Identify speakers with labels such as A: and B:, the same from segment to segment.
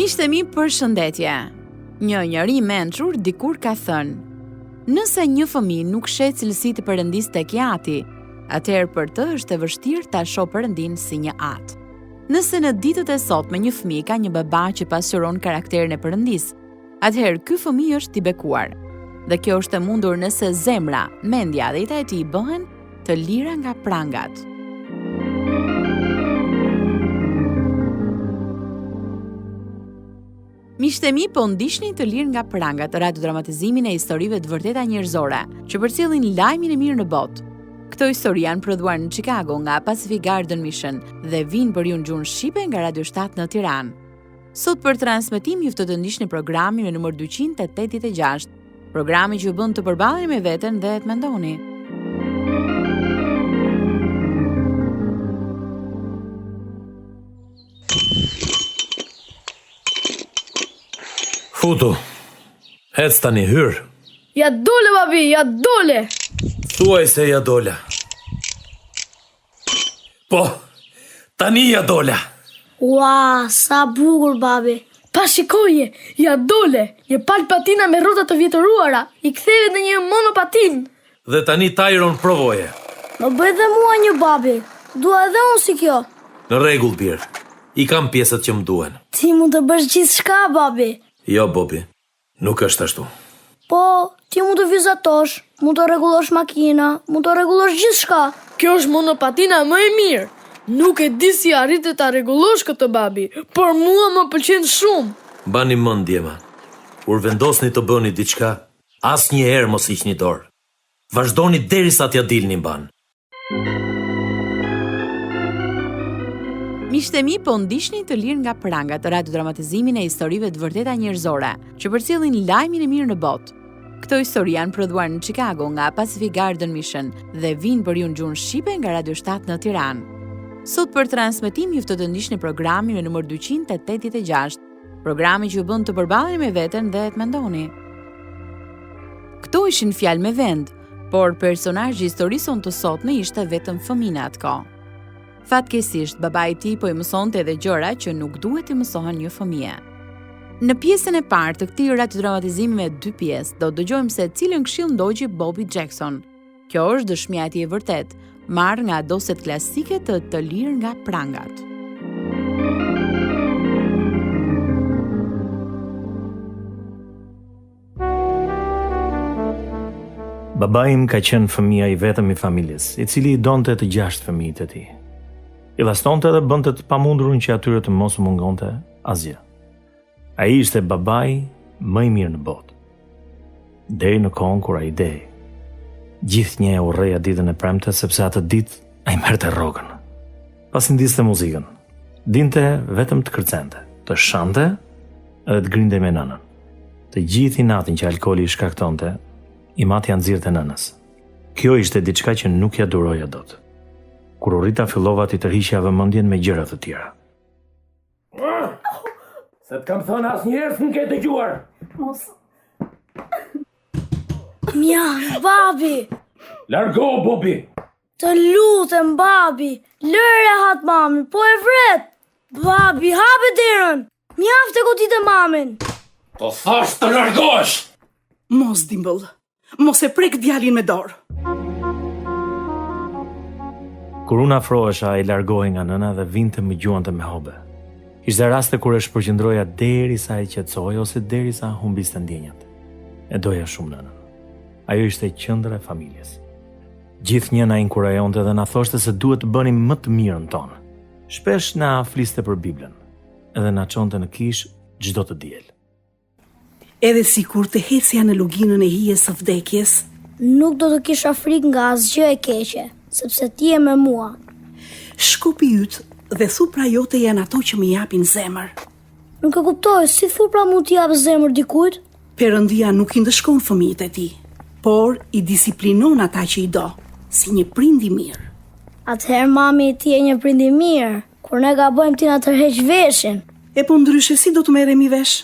A: Miqtë e mi, përshëndetje. Një njeri i mençur dikur ka thënë: nëse një fëmijë nuk sheh cilësitë e Perëndisë tek jati, atëherë për të është e vështirë ta shohë Perëndin si një atë. Nëse në ditët e sotme një fëmijë ka një baba që pasqyron karakterin e Perëndisë, atëherë ky fëmijë është i bekuar. Dhe kjo është e mundur nëse zemra, mendja dhe jeta e tij bëhen të lira nga prangat. Miqtë e mi, po ndiqni të lirë nga prangat radiodramatizimin e historive të vërteta njerëzore, që përcjellin lajmin e mirë në botë. Këto histori janë prodhuar në Chicago nga Pacific Garden Mission dhe vinë për ju në gjuhën shqipe nga Radio 7 në Tiranë. Sot për transmetim ju ftohet të ndiqni programin me numër 286, programi që ju bën të përballeni me veten dhe të mendoni.
B: Futu, hec tani hyr.
C: Ja dole, babi, ja dole.
B: Thuaj se ja dola. Po, tani ja dola.
D: Ua, sa bukur, babi.
C: Pa shikoje, ja dole. Je pal patina me rrota të vjetëruara. I ktheve në një monopatin.
B: Dhe tani Tyron provoje.
D: Më bëj dhe mua një, babi. Dua edhe unë si kjo.
B: Në rregull, bir. I kam pjesët që më duhen.
D: Ti mund të bësh gjithçka, babi.
B: Jo, Bobi, nuk është ashtu.
D: Po, ti mund të vizatosh, mund të rregullosh makina, mund të rregullosh gjithçka.
C: Kjo është monopatina më e mirë. Nuk e di si arritet ta rregullosh këtë, babi, por mua më pëlqen shumë.
B: Bani mend, djema. Kur vendosni të bëni diçka, asnjëherë mos hiqni dorë. Vazhdoni derisa t'ja dilni mban.
A: Miqtë e mi, po ndiqni të lirë nga prangat radiodramatizimin e historive të vërteta njerëzore, që përcjellin lajmin e mirë në botë. Këto histori janë prodhuar në Chicago nga Pacific Garden Mission dhe vinë për ju në gjuhën shqipe nga Radio 7 në Tiranë. Sot për transmetim ju ftohet të ndiqni programin me numër 286, programi që ju bën të përballeni me veten dhe të mendoni. Këto ishin fjalë me vend, por personazhi i historisë të sotme ishte vetëm fëmijë atë kohë. Fatkeqësisht, babai i tij po i mësonte edhe gjëra që nuk duhet i mësohen një fëmije. Në pjesën e parë të këtij radiodramatizimi me 2 pjesë, do dëgjojmë se cilën këshill ndogji Bobby Jackson. Kjo është dëshmia e tij e vërtet, marrë nga doset klasike të lirë nga prangat.
E: Babai im ka qenë fëmia i vetëm i familjes, i cili i donte të 6 fëmijët e tij. I lastonte dhe bënte të pamundurun që atyre të mos u mungonte asgjë. Ai ishte babai më i mirë në botë. Deri në kohën kur ai dej. Gjithnjë e urreja ditën e premte sepse atë ditë ai merrte rrogën. Pasi ndiste muzikën, dinte vetëm të kërcente, të shante edhe të grinte me nënën. Të gjithë natin që alkooli i shkaktonte, i mati nxirrte nënës. Kjo ishte diçka që nuk ja duroja dot. Kur u rrita fillova t'i tërhiqja vëmendjen me gjëra të tjera.
B: Se të kam thënë asnjëherë s'm ke dëgjuar.
D: Mos. Mja, babi.
B: Largo, Bobi.
D: Të lutem, babi. Lëre hat mamin, po e vret. Babi, hape derën. Mjaftë e godite mamin.
B: Po thash të largosh.
F: Mos dimbëll. Mos e prek djalin me dorë.
E: Kur unë afrohesha, ai largohej nga nëna dhe vinte më gjuante me hobe. Ishte raste kur e shpërqendroja derisa ai qetësoi ose derisa humbiste ndjenjat. E doja shumë nënën. Ajo ishte qendra e familjes. Gjithnjë na inkurajonte dhe na thoshte se duhet të bënim më të mirën tonë. Shpesh na fliste për Biblën, edhe na çonte në kish çdo të diel.
F: Edhe sikur të hecja në luginën e hijes së vdekjes,
D: Nuk do të kisha frikë nga asgjë e keqe, sepse ti je me mua.
F: shkupi yt dhe thupra jote janë ato që më japin zemër.
D: Nuk e kuptoj, si thupra mund t'i jap zemër dikujt?
F: Perëndia nuk i ndëshkon fëmijët e tij, por i disiplinon ata që i do, si një prind i mirë.
D: Atëherë mami ti e një prind i mirë, kur ne gabojmë ti na tërheq veshin.
F: E po ndryshe si do të merremi vesh?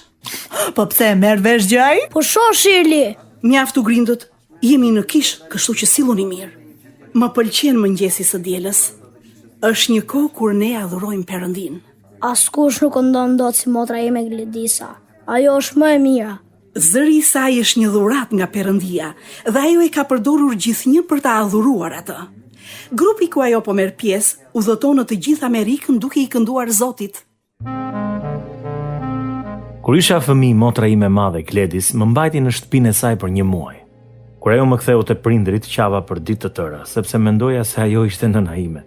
G: Po pse merr vesh gjaj?
D: Po shoh Shirli.
F: Mjaftu grindët, jemi në kish, kështu që silluni mirë. Më pëlqen mëngjesi së dielës. Është një kohë kur ne adhurojmë Perëndin.
D: Askush nuk ndon dot si motra ime Gledisa. Ajo është më e mira.
F: Zëri i saj është një dhuratë nga Perëndia dhe ajo e ka përdorur gjithnjë për ta adhuruar atë. Grupi ku ajo po merr pjesë udhëton në të gjithë Amerikën duke i kënduar Zotit.
E: Kur isha fëmijë, motra ime e madhe, Gledis, më mbajti në shtëpinë e saj për 1 muaj. Kur ajo më ktheu te prindrit, qava për ditë të tëra, sepse mendoja se ajo ishte nëna ime.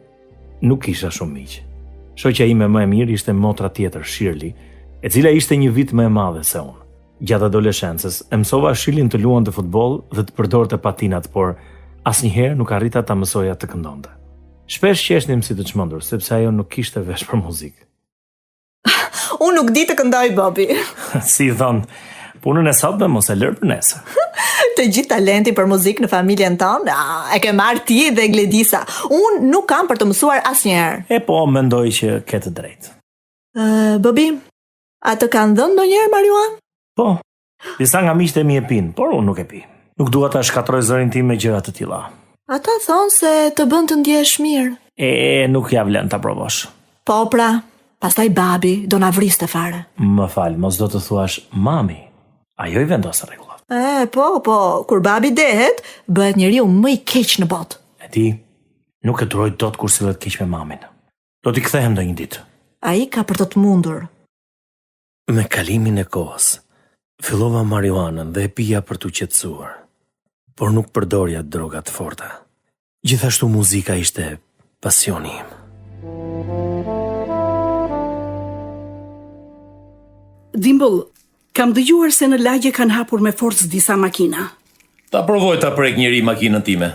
E: Nuk kisha shumë miq. Shoqja ime më e mirë ishte motra tjetër, Shirley, e cila ishte 1 vit më e madhe se unë. Gjatë adoleshencës, e mësova Shirley të luante futboll dhe të përdorte patinat, por asnjëherë nuk arrita ta mësoja të këndonte. Shpesh qeshnim si të çmendur, sepse ajo nuk kishte vesh për muzikë.
G: Unë nuk di të këndoj, Bobi.
E: Si thon, punën e sotme mos e lër për nesër.
G: Të gjithë talenti për muzikë në familjen tonë, e ke marrë ti dhe Gledisa. Unë nuk kam për të mësuar asnjëherë.
E: E po, mendoj që ke të drejtë.
G: Bobi, a të kanë dhënë ndonjëherë marijuanë?
E: Po, disa nga miqtë e mi e pinë, por unë nuk e pi. Nuk dua ta shkatroj zërin tim me gjëra të tilla.
G: Ata thonë se të bën të ndjesh mirë.
E: Nuk ja vlen ta provosh.
G: Po pra, pastaj babi do na vriste fare.
E: Më fal, mos do të thuash mami. Ajo i vendos rregullat.
G: Po, kur babi dehet, bëhet njeriu më i keq në botë.
E: E ti, nuk e duroj dot kur sillet keq me mamin. Do t'i kthehem ndonjë ditë.
G: Ai ka për të mundur.
B: Me kalimin e kohës, fillova marijuanën dhe e pija për t'u qetësuar, por nuk përdorja droga të forta. Gjithashtu muzika ishte pasioni im.
F: Dimbull, kam dëgjuar se në lagje kanë hapur me forcë disa makina.
B: Ta provoj ta prek njëri makinën time.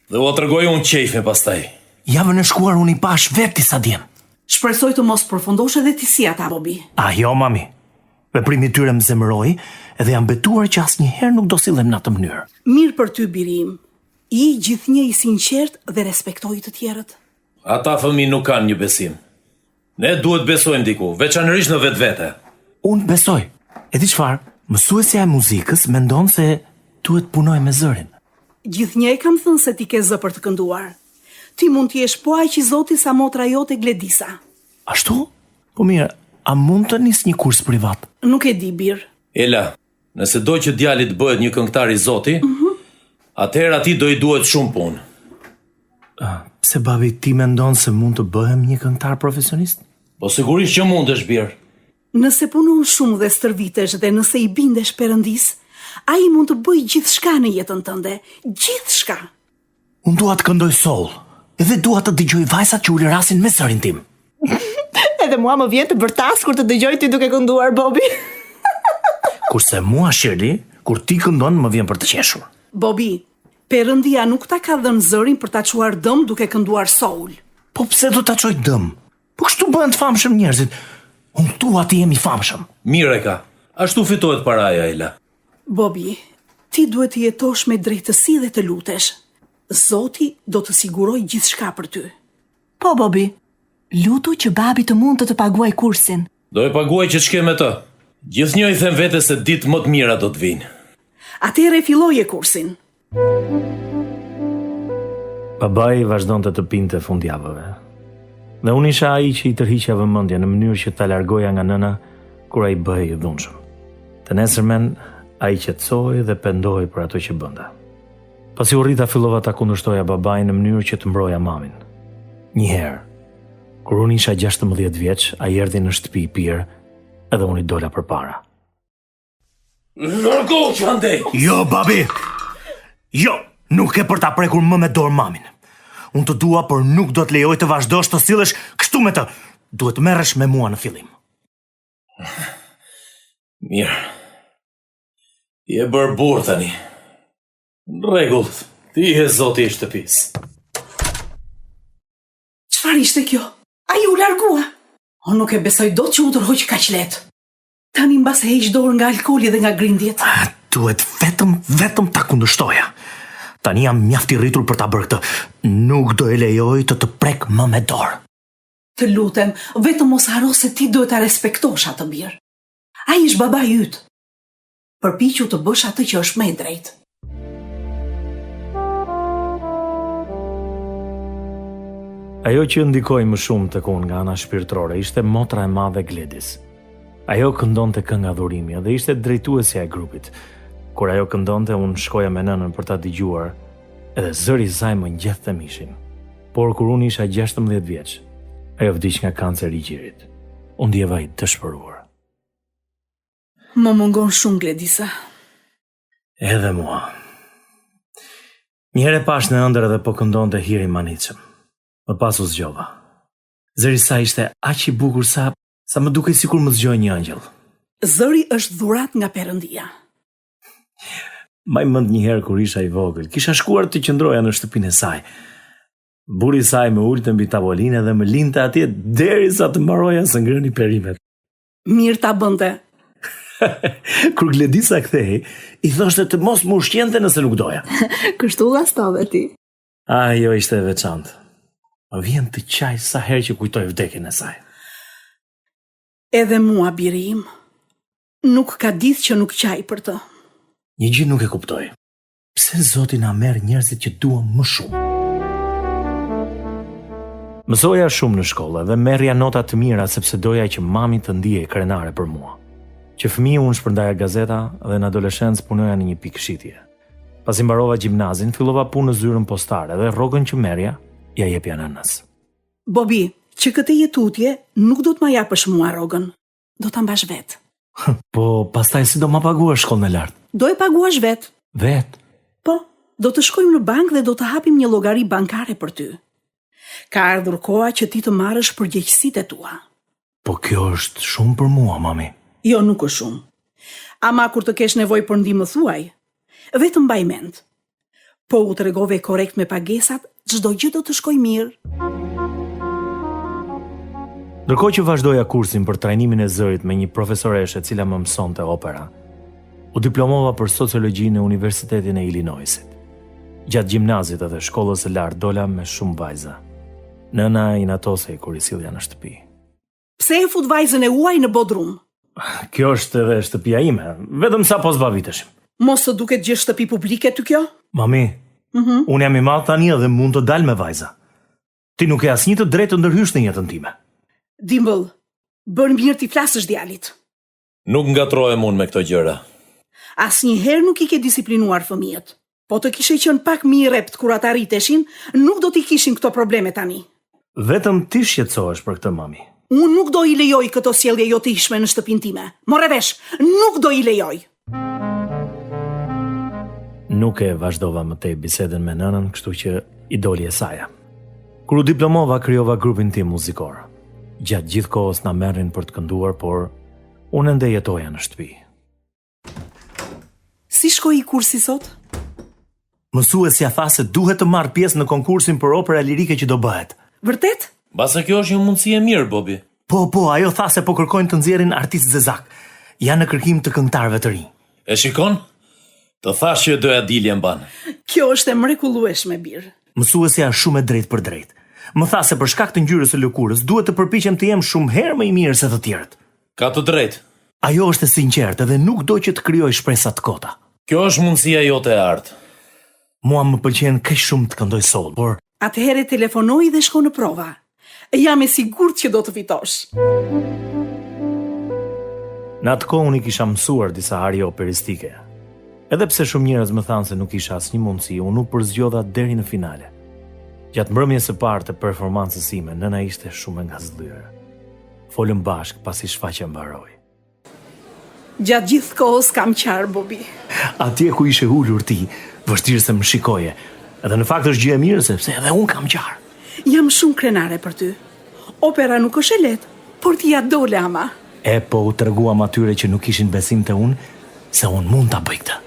B: Dhe u tregoj unë qejfe pastaj.
E: Javën e shkuar unë i pash vetë disa djem.
F: Shpresoj të mos përfundosh edhe ti si ata, Bobi.
E: Jo, mami. Veprimi i tyre më zemëroi dhe jam betuar që asnjëherë nuk do sillen në atë mënyrë.
F: Mirë për ty, birim. I gjithnjë i sinqert dhe respektoj të tjerët.
B: Ata fëmijë nuk kanë një besim. Ne duhet besojmë diku, veçanërisht në vetvete.
E: Unë besoj. E di çfarë? Mësuesja e muzikës mendon se duhet punoj me zërin.
F: Gjithnjë e kam thënë se ti ke zë për të kënduar. Ti mund t'jesh po aq i Zoti sa motra jote Gledisa.
E: Ashtu? Po mirë, a mund të nis një kurs privat?
F: Nuk e di, bir.
B: Ela, nëse do që djali të bëhet një këngëtar i Zoti, atëherë atij do i duhet shumë punë.
E: Pse babi ti mendon se mund të bëhem një këngëtar profesionist?
B: Po sigurisht që mundesh, bir.
F: Nëse punon shumë dhe stërvitesh dhe nëse i bindesh Perëndis, ai mund të bëjë gjithçka në jetën tënde, gjithçka.
E: Unë dua të këndoj soul, edhe dua të dëgjoj vajzat që ulirasin me zërin tim.
G: Edhe mua më vjen të bërtas kur të dëgjoj ti duke kënduar, Bobi.
E: Kurse mua, Shirley, kur ti këndon më vjen për të qeshur.
F: Bobi, Perëndia nuk ta ka dhënë zërin për ta çuar dëm duke kënduar soul.
E: Po pse do ta çoj dëm? Po kështu bëhen të famshëm njerëzit. Unë dua ti jemi famshëm.
B: Mire ka, ashtu fitohet paraja, Ela.
F: Bobi, ti duhet të jetosh me drejtësi dhe të lutesh. Zoti do të siguroj gjithçka për ty.
G: Po, Bobi, lutu që babi të mund të paguaj kursin.
B: Do e paguaj që t'shke me të. Gjithnjë i them vete se ditë më të mira do të vinë.
F: Atëherë filloje kursin.
E: Babai vazhdonte të pinte fundjavëve. Dhe unë isha ai që i tërhiqja vëmendje në mënyrë që ta largoja nga nëna kur ai bëhej i dhunshëm. Të nesërmen ai qetësohej dhe pendohej për ato që bënda. Pasi u rrita fillova ta kundërshtoja babain në mënyrë që të mbroja mamin. Një herë, kur unë isha 16 vjeç, ai erdhi në shtëpi i pirë edhe unë i dola përpara.
B: Largo që andej!
E: Jo, babi! Jo, nuk e për ta prekur më me dorë mamin. Unë të dua, por nuk do të lejoj të vazhdosh të sillesh kështu me të. Duhet merresh me mua në fillim.
B: Mirë. Je bërë burr tani. Në rregull, ti je zoti i shtëpisë.
F: Çfarë ishte kjo? Ai u largua. Unë nuk e besoj dot që u tërhoq kaq lehtë. Tani mbas e heq dorë nga alkooli dhe nga grindjet.
E: Duhet vetëm ta kundërshtoja. Tani jam mjaft i rritur për ta bërë këtë. Nuk do e lejoj të prek më me dorë.
F: Të lutem, vetëm mos haro se ti duhet ta respektosh atë bir. Ai është babai yt. Përpiqu të bësh atë që është më e drejtë.
E: Ajo që ndikoi më shumë tek unë nga ana shpirtërore ishte motra e madhe Gledis. Ajo këndonte kënga dhurimi dhe ishte drejtuesja e grupit. Kur ajo këndonte, unë shkoja me nënën për ta dëgjuar, edhe zëri i saj më ngjethte mishin. Por kur unë isha 16 vjeç, ajo vdiq nga kanceri i gjirit. Unë ndjeva i dëshpëruar.
F: Më mungon shumë Gledisa.
E: Edhe mua. Njëherë pash në ëndër edhe po këndonte hiri manicëm. Më pas u zgjova. Zëri i saj ishte aq i bukur sa më dukej sikur më zgjoi një angjëll.
F: Zëri është dhurat nga Perëndia.
E: Maj mend njëherë kur isha i vogël, kisha shkuar të qëndroja në shtëpinë e saj. Burri i saj më ulte mbi tavolinë dhe më linte atje derisa të mbaroja së ngrëni perimet.
F: Mirë ta bënte.
E: Kur Gledisa kthehej, i thoshte të mos më ushqente nëse nuk doja.
G: Kështu llastove ti.
E: Ajo ishte e veçantë. Më vjen të qaj sa herë që kujtoj vdekjen e saj.
F: Edhe mua, biri im. Nuk ka ditë që nuk qaj për të.
E: Një gjë nuk e kuptoj. Pse Zoti na merr njerëzit që duam më shumë? Mësoja shumë në shkollë dhe merrja nota të mira sepse doja që mami të ndihej krenare për mua. Që fëmijë unë shpërndaja gazeta dhe në adoleshencë punoja në një pikë shitje. Pasi mbarova gjimnazin, fillova punë në zyrën postare dhe rrogën që merrja ja jepja nënës.
F: Bobi, që këtë jetutje nuk do të ma japësh mua rrogën. Do ta mbash vetë.
E: Po, pastaj si do ma paguash shkollën e lartë?
F: Do e paguash vetë.
E: Vetë?
F: Po, do të shkojmë në bankë dhe do të hapim një llogari bankare për ty. Ka ardhur koha që ti të marrësh përgjegjësitë e tua.
E: Po kjo është shumë për mua, mami.
F: Jo, nuk është shumë. Ama kur të kesh nevojë për ndihmë thuaj. Vetëm mbaj mend. Po u tregove korrekt me pagesat, çdo gjë do të shkojë mirë.
E: Ndërkohë që vazhdoja kursin për trajnimin e zërit me një profesoreshe e cila më mësonte opera, u diplomova për sociologji në Universitetin e Illinoisit. Gjatë gjimnazit edhe shkollës së lartë dola me shumë vajza. Nëna i natosej kur i sillja në shtëpi.
F: Pse e fut vajzën e huaj në bodrum?
E: Kjo është edhe shtëpia ime, vetëm sa po zbaviteshim.
F: Mos të duket gjë shtëpi publike ty kjo?
E: Mami, unë jam i madh tani dhe mund të dal me vajza. Ti nuk e asnjë të drejtë të ndërhysh në jetën time.
F: Dimbull, bën mirë ti flasësh djalit.
H: Nuk ngatrohem unë me këto gjëra.
F: Asnjëherë nuk i ke disiplinuar fëmijët. Po të kishe qenë pak më i rrept kur ata rriteshin, nuk do t'i kishin këto probleme tani.
E: Vetëm ti shqetësohesh për këtë, mami.
F: Unë nuk do i lejoj këto sjellje jo të ishme në shtëpinë time. Morre vesh, nuk do i lejoj.
E: Nuk e vazhdova më tej bisedën me nënën, kështu që i doli e saja. Kur u diplomova, krijova grupin tim muzikor. Gjatë gjithë kohës na merrin për të kënduar, por unë ende jetoja në shtëpi.
F: Si shkoi kursi sot?
E: Mësuesja tha se duhet të marr pjesë në konkursin për opera lirike që do bëhet.
F: Vërtet?
H: Basa kjo është një mundësi e mirë, Bobi.
E: Po, ajo tha se po kërkojnë të nxjerrin artist zezak. Janë në kërkim të këngëtarëve të rinj.
H: E shikon? Të thash që doja dilje mban.
F: Kjo është e mrekullueshme, bir.
E: Mësuesja është shumë e drejtë për drejtë. Më tha se për shkak të ngjyrës së lëkurës duhet të përpiqem të jem shumë herë më i mirë se të tjerët.
H: Ka të drejtë.
E: Ajo është e sinqertë dhe nuk do që të krijoj shpresa të kota.
H: Kjo është mundësia jote e artë.
E: Mua më pëlqen kaq shumë të këndoj soul, por
F: atëherë telefonoj dhe shko në prova. Jam e sigurt që do të fitosh.
E: Në atë kohë unë i kisha mësuar disa arje operistike. Edhe pse shumë njerëz më thanë se nuk kisha asnjë mundësi, unë u përzgjodha deri në finale. Gjatë mbrëmjes së parë të performancës sime, nëna ishte shumë e ngazëllyer. Folëm bashkë pasi shfaqja mbaroi.
F: Gjatë gjithë kohës kam qarë, Bobi.
E: Atje ku ishe ulur ti, vështirë se më shikoje. Edhe në fakt është gjë e mirë sepse edhe unë kam qarë.
F: Jam shumë krenare për ty. Opera nuk është e lehtë, por ti ja dole ama.
E: E po u treguam atyre që nuk kishin besim te unë, se unë mund ta bëj këtë.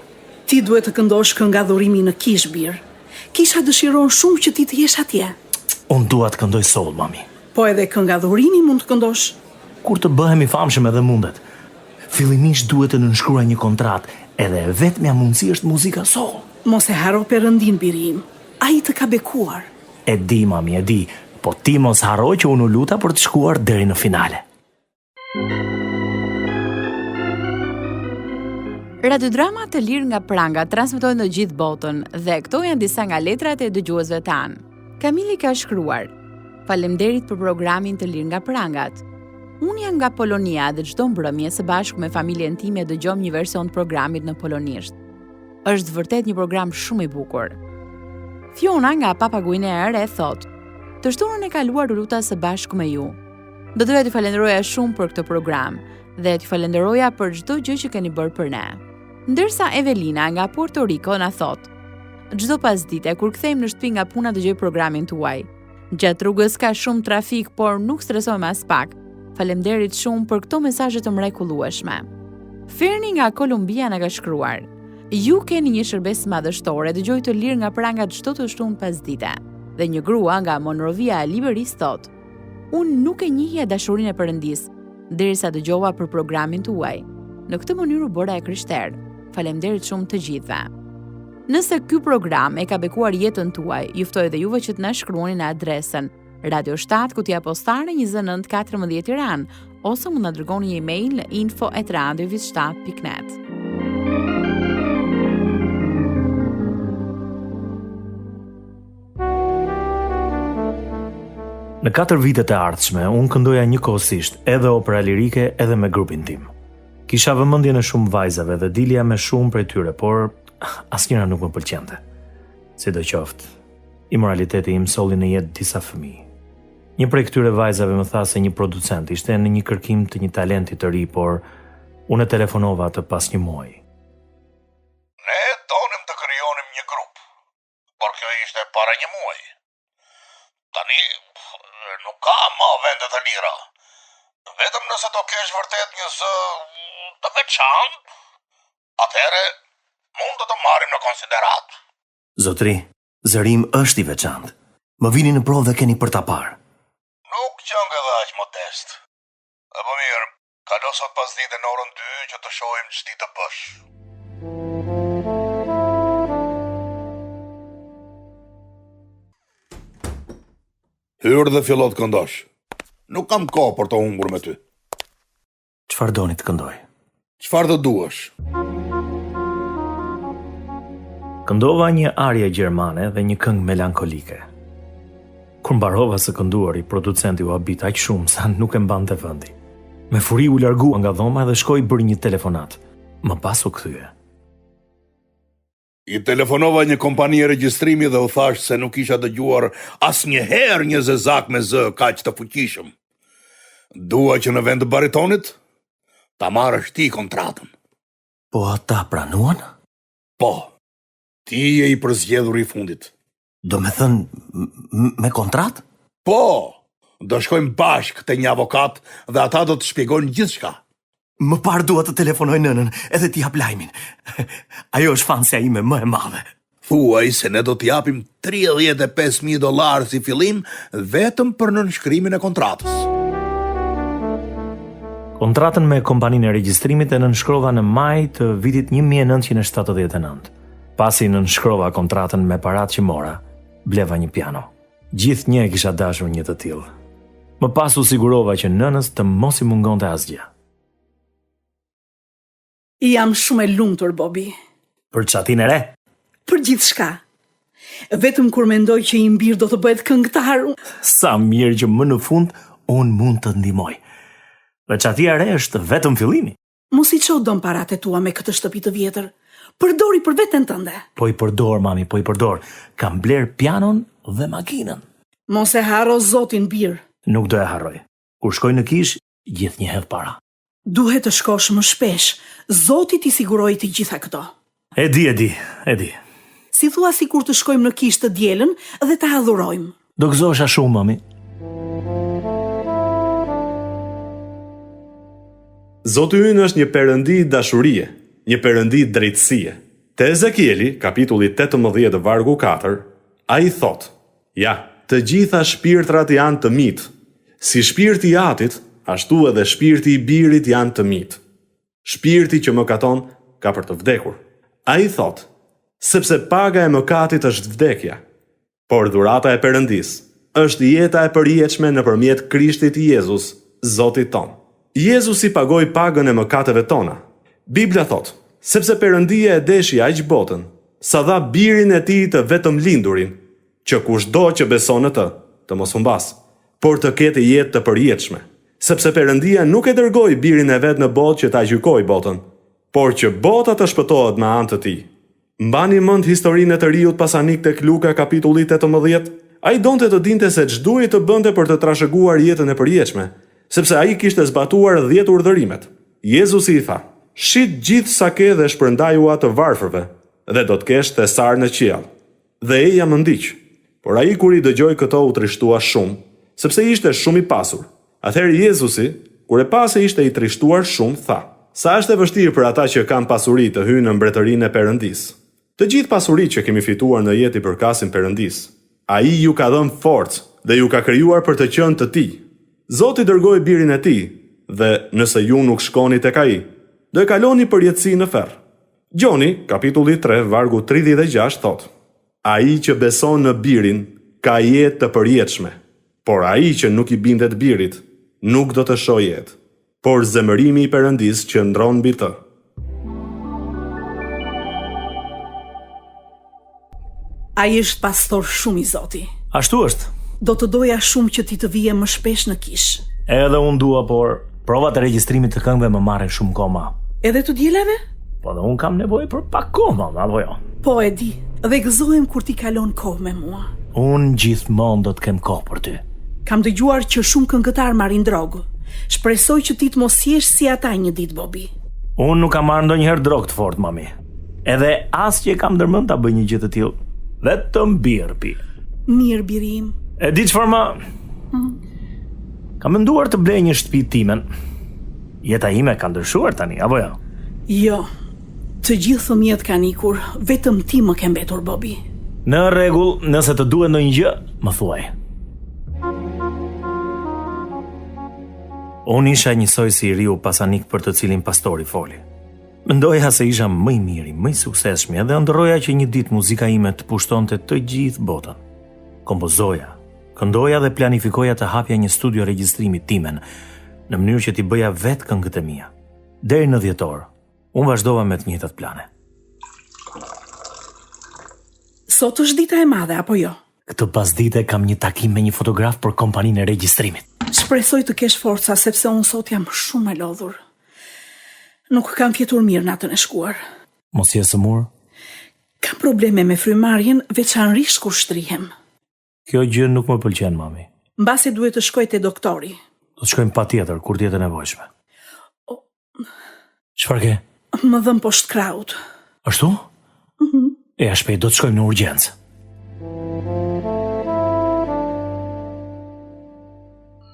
F: Ti duhet të këndosh kënga dhurimi në kish, bir. Kisha dëshiron shumë që ti të jesh atje.
E: Unë dua të këndoj soul, mami.
F: Po edhe kënga dhurimi mund të këndosh.
E: Kur të bëhemi famshëm edhe mundet. Fillimisht duhet të nënshkruaj një kontratë, edhe vetmja mundësi është muzika soul.
F: Mos e haro Perëndin, biri im. Ai të ka bekuar.
E: E di, mami, e di, po ti mos harro që unë u luta për të shkuar deri në finale.
A: Radiodrama të lirë nga pranga transmetohen në gjithë botën dhe këto janë disa nga letrat e dëgjuesve tanë. Kamili ka shkruar: Faleminderit për programin të lirë nga prangat. Unë jam nga Polonia dhe çdo mbrëmje së bashku me familjen time dëgjom një version të programit në polonisht. Është vërtet një program shumë i bukur. Fiona nga Papagujnë e Erë thot: "Të shtunën e kaluar u luta së bashku me ju. Do doja t'ju falenderoja shumë për këtë program dhe t'ju falenderoja për çdo gjë që keni bërë për ne." Ndërsa Evelina nga Puerto Rico na thot: "Çdo pasdite kur kthejmë në shtëpi nga puna dëgjoj programin tuaj. Gjatë rrugës ka shumë trafik, por nuk stresohem as pak. Faleminderit shumë për këto mesazhe të mrekullueshme." Ferni nga Kolumbia na ka shkruar: "Ju keni një shërbes madhështore, dëgjoj të lirë nga prangat çdo të shtunë pasdite." Dhe një grua nga Monrovia e Liberis thot: "Unë nuk e njihja dashurinë e Perëndis, derisa dëgjova për programin tuaj. Në këtë mënyrë u bëra e krishterë. Faleminderit shumë të gjithëve." Nëse ky program e ka bekuar jetën tuaj, ju ftoj edhe juve që të na shkruani në adresën Radio 7 Kutia Postare 2914 Tiranë ose mund na dërgoni një email në info@radiovis7.net.
E: Në 4 vitet e ardhshme, unë këndoja njëkohësisht edhe opera lirike edhe me grupin tim. Kisha vëmendje në shumë vajzave dhe dilja me shumë prej tyre, por asnjëra nuk më pëlqente. Sidoqoftë, immoraliteti im solli në jetë disa fëmijë. Një prej këtyre vajzave më tha se një producent ishte në një kërkim të një talenti të ri, por unë e telefonova atë pas një muaji.
I: Ne donim të krijonim një grup, por kjo ishte para një muaji. Tani nuk ka më vende të lira. Vetëm nëse do kesh vërtet një zë të veçantë, atëherë mund të marrim në konsiderat.
B: Zotri, zërim është i veçantë. Më vini në provë dhe keni për ta parë.
I: Nuk qëng edhe aq modest. E po mirë, kalo sot pasdite në orën 2 që të shohim ç'ti të bësh. Hyrë dhe fillo të këndosh. Nuk kam kohë për të humbur me ty.
B: Çfarë doni të këndoj?
I: Çfarë të duash?
E: Këndova një arje gjermane dhe një këngë melankolike. Kur mbarova së kënduari, producenti u habit aq shumë sa nuk e mbante vendi. Me furi u largua nga dhoma dhe shkoi bëri një telefonat. Më pas u kthye.
I: I telefonova një kompani regjistrimi dhe u thash se nuk isha dëgjuar asnjëherë një zezak me zë kaq të fuqishëm. Dua që në vend të baritonit ta marrësh ti kontratën.
B: Po ata pranuan?
I: Po. Ti je i përzgjedhur i fundit.
B: Do me thënë me kontratë?
I: Po. Do shkojmë bashkë te një avokat dhe ata do të shpjegojnë gjithçka.
B: Më parë dua të telefonoj nënën edhe t'i jap lajmin. Ajo është fansja ime më e madhe.
I: Thuaj se ne do t'japim $35,000 si fillim vetëm për nënshkrimin e kontratës.
E: Kontratën me kompaninë e regjistrimit e nënshkrova në maj të vitit 1979. Pasi nënshkrova kontratën me paratë që mora, bleva një piano. Gjithnjë e kisha dashur një të tillë. Më pas u sigurova që nënës të mos i mungonte asgjë.
F: Jam shumë e lumtur, Bobi.
E: Për çatin e re?
F: Për gjithçka. Vetëm kur mendoj që i mbir do të bëhet këngëtar.
E: Sa mirë që më në fund unë mund të ndihmoj. Dhe çatia e re është vetëm fillimi.
F: Mos i ço don paratë tua me këtë shtëpi të vjetër. Përdori për veten tënde.
E: Po i përdor, mami, po i përdor. Kam bler pianon dhe makinën.
F: Mos e harro zotin bir.
E: Nuk do e harroj. Kur shkoj në kish, gjithnjë hedh para.
F: Duhet të shkosh më shpesh. Zoti t'i siguroi të gjitha këto.
E: E di.
F: Si thua sikur të shkojmë në kish të dielën dhe ta adhurojmë.
E: Do gëzosha shumë, mami.
J: Zoti ynë është një perëndi dashurie, një perëndi drejtësie. Te Ezekieli, kapitulli 18 vargu 4, ai thot: "Ja, të gjitha shpirtrat janë të mitë. Si shpirti i Atit, ashtu edhe shpirti i Birit janë të mitë. Shpirti që mëkaton ka për të vdekur." Ai thot: "Sepse paga e mëkatit është vdekja, por dhurata e Perëndis është jeta e përjetshme nëpërmjet Krishtit Jezus, Zotit ton." Jezusi pagoi pagën e mëkateve tona. Bibla thot: "Sepse Perëndia e deshi aq botën, sa dha birin e tij të vetëm lindurin, që kushdo që beson në të mos humbas, por të ketë jetë të përjetshme, sepse Perëndia nuk e dërgoi birin e vet në botë që ta gjykojë botën, por që bota të shpëtohet me anë të tij. Mbani mend historinë e të riut pasanik tek Luka kapitulli 18. Ai donte të dinte se ç'duhej të bënte për të trashëguar jetën e përjetshme, sepse ai kishte zbatuar 10 urdhërimet. Jezusi i tha: "Shit gjithë sa ke dhe shpërndaju atë të varfërve, dhe do të kesh thesar në qiell." Dhe eja më ndiq. Por ai kur i dëgjoi këto u trishtua shumë, sepse ishte shumë i pasur. Atëherë Jezusi, kur e pa se ishte i trishtuar shumë, tha: "Sa është e vështirë për ata që kanë pasuri të hyjnë në mbretërinë e Perëndisë. Të gjithë pasuritë që kemi fituar në jetë i përkasin Perëndisë. Ai ju ka dhënë forcë dhe ju ka krijuar për të qenë të tij. Zoti dërgoi birin e tij, dhe nëse ju nuk shkoni tek ai, do e kaloni përjetësi në ferr." Gjoni, kapitulli 3, vargu 36 thot: "Ai që beson në birin ka jetë të përjetshme, por ai që nuk i bindet birit nuk do të shohë jetë, por zemërimi i Perëndisë qëndron mbi të."
F: Ai është pastor shumë i Zoti.
E: Ashtu është.
F: Do të doja shumë që ti të vije më shpesh në kish.
E: Edhe unë dua, por provat e regjistrimit të këngëve më marrin shumë koma.
F: Edhe të dielave?
E: Po dhe unë kam nevojë për pak koma, apo jo?
F: Po e di, dhe gëzohem kur ti kalon kohë me mua.
E: Unë gjithmonë do të kem kohë për ty.
F: Kam dëgjuar që shumë këngëtar marrin drogë. Shpresoj që ti të mos jesh si ata një ditë, Bobi.
E: Unë nuk kam marrë ndonjëherë drogë të fortë, mami. Edhe as që e kam ndërmend ta bëj një gjë të tillë. Vetëm birë pi.
F: Mirë, birim.
E: E di çfarë më? Kam menduar të blej një shtëpi timen. Jeta ime ka ndryshuar tani, apo jo?
F: Jo. Të gjithë fëmijët kanë ikur, vetëm ti më ke mbetur, Bobi.
E: Në rregull, nëse të duhet ndonjë gjë, më thuaj. Unë isha njësoj si i riu pasanik për të cilin pastori foli. Mendoja se isha më i miri, më i suksesshëm dhe ndërroja që një ditë muzika ime të pushtonte të gjithë botën. Kompozoja, këndoja dhe planifikoja të hapja një studio regjistrimi timen, në mënyrë që t'i bëja vetë këngët e mia. Deri në dhjetor, unë vazhdova me të njëjtat plane.
F: Sot është dita e madhe, apo jo?
E: Këtë pasdite kam një takim me një fotograf për kompaninë e regjistrimit.
F: Shpresoj të kesh forca, sepse unë sot jam shumë e lodhur. Nuk kam fjetur mirë natën e shkuar.
E: Mos je sëmur?
F: Kam probleme me frymarrjen, veçanërisht kur shtrihem.
E: Kjo gjë nuk më pëlqen, mami.
F: Mbasi duhet të shkoj te doktori.
E: Do të shkojmë patjetër kur të jetë e nevojshme. Çfarë ke?
F: Më dhëm poshtë kraut.
E: Ashtu? E a shpejt do të shkojmë në urgjencë.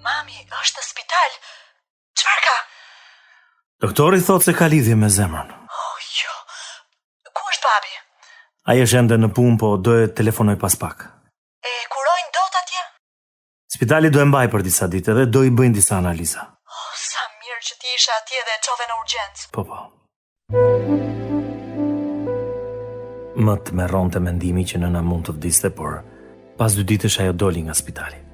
G: Mami, është në spital. Çfarë ka?
E: Doktori thotë se ka lidhje me zemrën.
G: Oh, jo. Ku është babi?
E: Ai është ende në punë, po do e telefonoj pas pak.
G: E kurojnë dot atje?
E: Spitali do e mbaj për disa ditë dhe do i bëjnë disa analiza.
G: Oh, sa mirë që ti ishe atje dhe e çove në urgjencë.
E: Po. Më të merronte mendimi që nëna mund të vdiste, por pas 2 ditësh ajo doli nga spitali.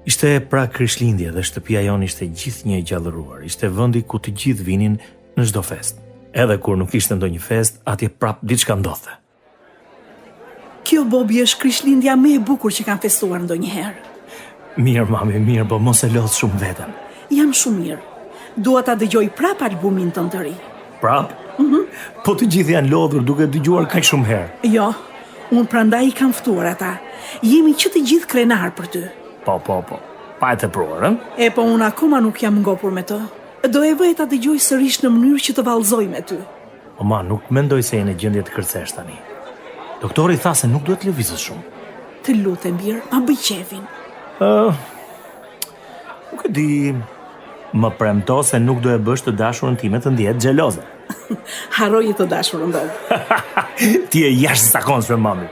E: Ishte pra Krishtlindje dhe shtëpia jonë ishte gjithnjë e gjallëruar. Ishte vendi ku të gjithë vinin në çdo fest. Edhe kur nuk ishte ndonjë fest, atje prap diçka ndodhte.
F: Kjo, Bobi, është Krishtlindja më e bukur që kam festuar ndonjëherë.
E: Mirë, mami, mirë, po mos e lodh shumë veten.
F: Jam shumë mirë. Dua ta dëgjoj prap albumin tënd të ri.
E: Prap? Po të gjithë janë lodhur duke dëgjuar kaq shumë herë.
F: Jo, unë prandaj i kam ftuar ata. Jemi që të gjithë krenar për ty.
E: Po. Pa e të pruar,
F: E po unë akoma nuk jam ngopur me të. Do e vëj ta dëgjoj sërish në mënyrë që të vallëzoj me ty.
E: O ma, nuk mendoj se jeni në gjendje të kërcesh tani. Doktori tha se nuk duhet të lëvizësh shumë.
F: Të lutem birë, ma bëj qefin.
E: Nuk e di, më premto se nuk do e bësh të dashurën time të ndihet xheloze.
F: Harroje të dashurën dog.
E: Ti e jashtëzakonshme, mami.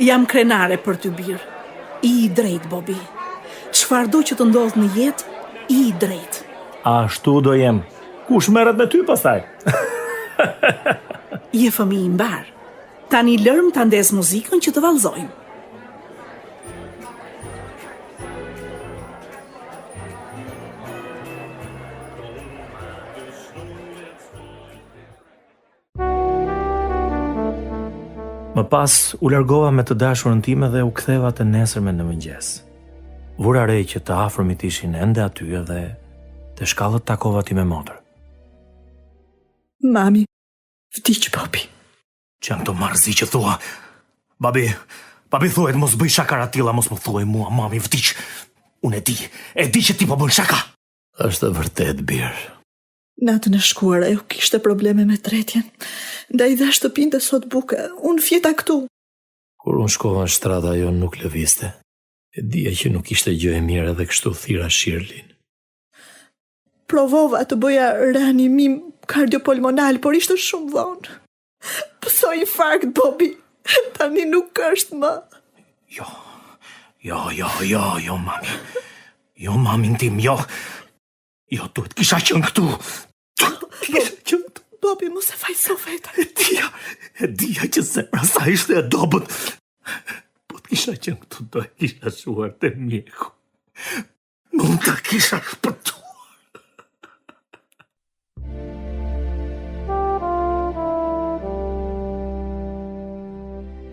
F: Jam krenare për ty birë. I drejt, Bobi. Çfarë do që të ndodh në jetë, i drejt.
E: Ashtu do jem. Kush merret me ty pastaj?
F: Je fëmijë i mbar. Tani lërm ta ndez muzikën që të vallëzojmë.
E: Më pas u largova me të dashurën time dhe u ktheva të nesërmen në mëngjes. Vura re që të afërmit ishin ende aty edhe të shkallët takova ti me motër.
G: Mami, vdiq babi.
E: Që janë këto marzi që thua? Babi thuhet mos bëj shaka Atilla, mos më thuaj mua, mami, vdiq. Unë e di që ti po bën shaka.
B: Është vërtet, birë.
G: Natën e shkuar ajo kishte probleme me tretjen. Ndaj dha shtëpinë të sot buke. Unë fjeta këtu.
B: Kur unë shkova në shtrata ajo nuk lëviste. E dija që nuk ishte gjë e mirë edhe kështu thira Shirlin.
G: Provova të bëja reanimim kardiopulmonal, por ishte shumë vonë. Pësoj infarkt, Bobi. Tani nuk është më.
E: Jo, mami. Jo, mamin tim, jo. Jo, duhet kisha qenë këtu.
G: Bobi, mos e fajso vetën.
E: E dija që zemra sa ishte e dobët. Po të kisha qenë këtu, do e kisha shuar të mjeku. Nuk të kisha shpëtuar.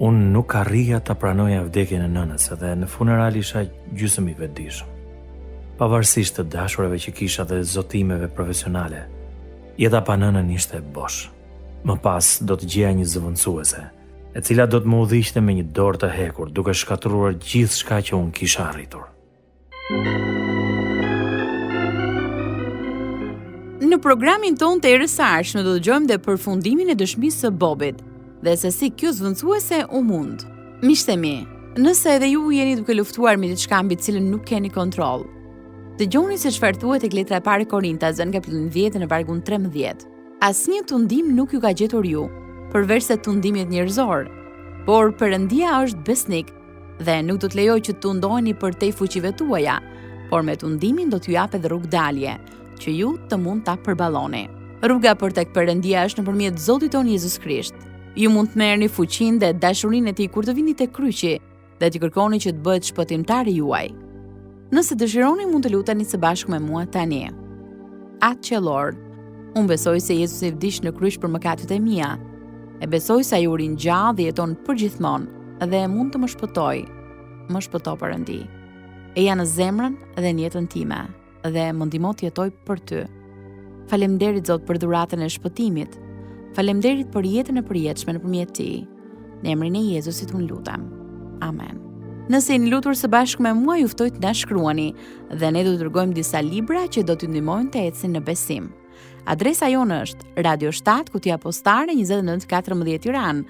E: Unë nuk arrija të pranoja vdekjen e nënës edhe në funeral isha gjysmë i vetëdijshëm. Pavarësisht të dashurave që kisha dhe zotimeve profesionale, jeta pa nënën ishte bosh. Më pas do të gjeja një zëvendësuese, e cila do të më udhëhiqte me një dorë të hekur, duke shkatëruar gjithçka që unë kisha arritur.
A: Në programin ton të erës së ardhshme do të dëgjojmë dhe përfundimin e dëshmisë së Bobit dhe se si kjo zëvendësuese u mund. Miqtë mi, nëse edhe ju jeni duke luftuar me diçka mbi të cilën nuk keni kontroll, dëgjoni se çfarë thuhet tek letra e parë e Korintasve në kapitullin 10 në vargun 13. Asnjë tundim nuk ju ka gjetur ju, përveç se tundimit njerëzor, por Perëndia është besnik dhe nuk do të lejoj që të tundoheni përtej fuqive tuaja, por me tundimin do t'ju jap edhe rrugë dalje, që ju të mund ta përballoni. Rruga për tek Perëndia është nëpërmjet Zotit ton Jezus Krisht. Ju mund të merrni fuqinë dhe dashurinë e tij kur të vini tek kryqi dhe t'i kërkoni që të bëhet shpëtimtari juaj. Nëse dëshironi mund të luteni së bashku me mua tani. Atë që Lord, unë besoj se Jezus i vdiq në kryq për mëkatet e mia. E besoj se ai u ringjall dhe jeton përgjithmonë dhe mund të më shpëtoj. Më shpëto Perëndi. E janë në zemrën dhe në jetën time dhe më ndihmo të jetoj për ty. Faleminderit Zot për dhuratën e shpëtimit. Faleminderit për jetën e përjetshme nëpërmjet tij. Në emrin e Jezusit unë lutem. Amen. Nëse jeni lutur së bashku me mua, ju ftoj të na shkruani dhe ne do të dërgojmë disa libra që do t'ju ndihmojnë të ecni në besim. Adresa jonë është Radio 7, Kutia Postare 2914 Tiranë,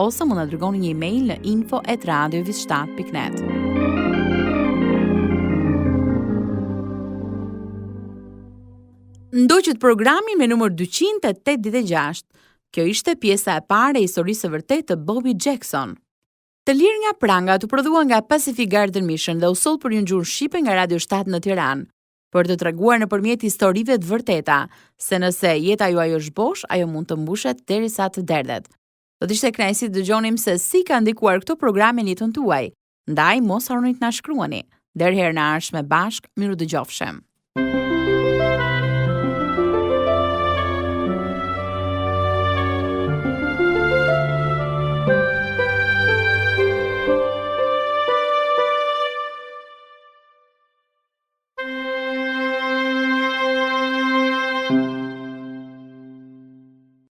A: ose mund na dërgoni një email në info@radiovis7.net. Ndoqët programin me numër 286. Kjo ishte pjesa e parë e historisë së vërtetë të Bobby Jackson. Të lirë nga pranga të prodhuar nga Pacific Garden Mission dhe u soll për një gjuhë shqipe nga Radio 7 në Tiranë, për të treguar nëpërmjet historive të vërteta se nëse jeta juaj është bosh, ajo mund të mbushet derisa të derdhet. Do të ishte kënaqësi të dëgjonim se si ka ndikuar këto programe në jetën tuaj. Ndaj mos harroni të na shkruani. Deri herë në ardhshme bashk, miru dëgjofshim.